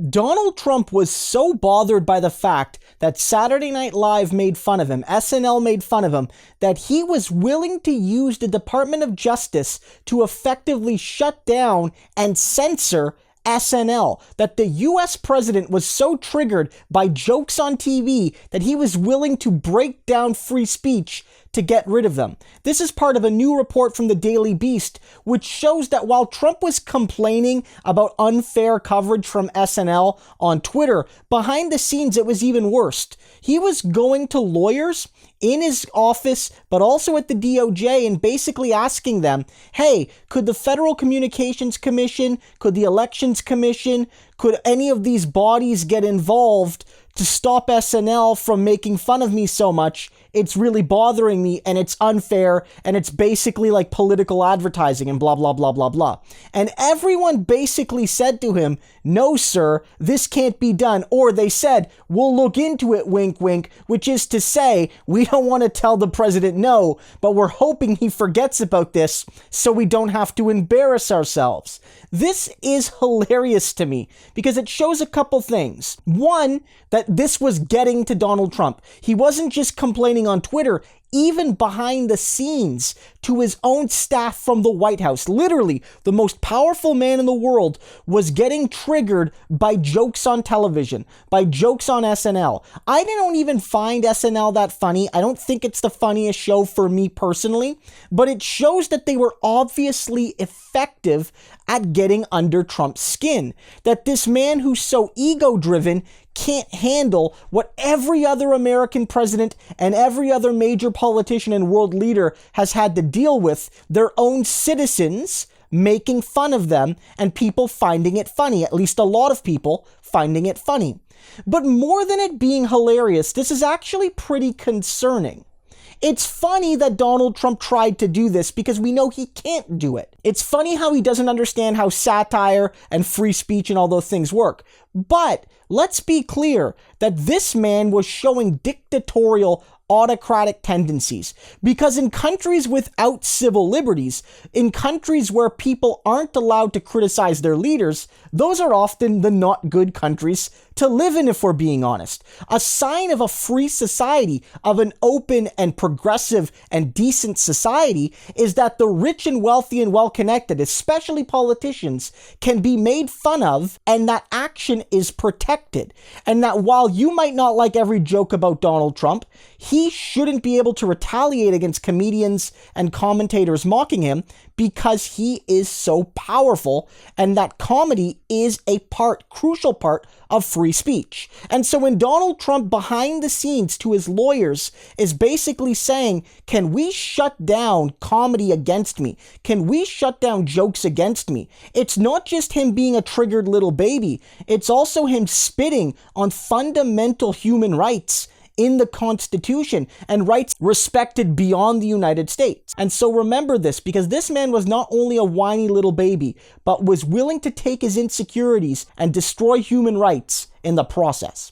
Donald Trump was so bothered by the fact that Saturday Night Live made fun of him, SNL made fun of him, that he was willing to use the Department of Justice to effectively shut down and censor SNL, that the US president was so triggered by jokes on TV that he was willing to break down free speech to get rid of them. This is part of a new report from the Daily Beast, which shows that while Trump was complaining about unfair coverage from SNL on Twitter, behind the scenes it was even worse. He was going to lawyers in his office, but also at the DOJ, and basically asking them, hey, could the Federal Communications Commission, could the Elections Commission, could any of these bodies get involved to stop SNL from making fun of me so much? It's really bothering me, and it's unfair, and it's basically like political advertising and blah, blah, blah, blah, blah. And everyone basically said to him, no, sir, this can't be done. Or they said, we'll look into it, wink, wink, which is to say, we don't want to tell the president no, but we're hoping he forgets about this so we don't have to embarrass ourselves. This is hilarious to me because it shows a couple things. One, that this was getting to Donald Trump. He wasn't just complaining on Twitter, even behind the scenes to his own staff from the White House. Literally, the most powerful man in the world was getting triggered by jokes on television, by jokes on SNL. I don't even find SNL that funny. I don't think it's the funniest show for me personally, but it shows that they were obviously effective at getting under Trump's skin. That this man who's so ego-driven can't handle what every other American president and every other major politician and world leader has had to deal with, their own citizens making fun of them and people finding it funny, at least a lot of people finding it funny. But more than it being hilarious, this is actually pretty concerning. It's funny that Donald Trump tried to do this because we know he can't do it. It's funny how he doesn't understand how satire and free speech and all those things work. But let's be clear that this man was showing dictatorial, autocratic tendencies. Because in countries without civil liberties, in countries where people aren't allowed to criticize their leaders, those are often the not good countries to live in, if we're being honest. A sign of a free society, of an open and progressive and decent society, is that the rich and wealthy and well-connected, especially politicians, can be made fun of, and that action is protected. And that while you might not like every joke about Donald Trump, he shouldn't be able to retaliate against comedians and commentators mocking him because he is so powerful, and that comedy is a crucial part of free speech. And so when Donald Trump behind the scenes to his lawyers is basically saying, can we shut down comedy against me? Can we shut down jokes against me? It's not just him being a triggered little baby. It's also him spitting on fundamental human rights in the Constitution and rights respected beyond the United States. And so remember this, because this man was not only a whiny little baby, but was willing to take his insecurities and destroy human rights in the process.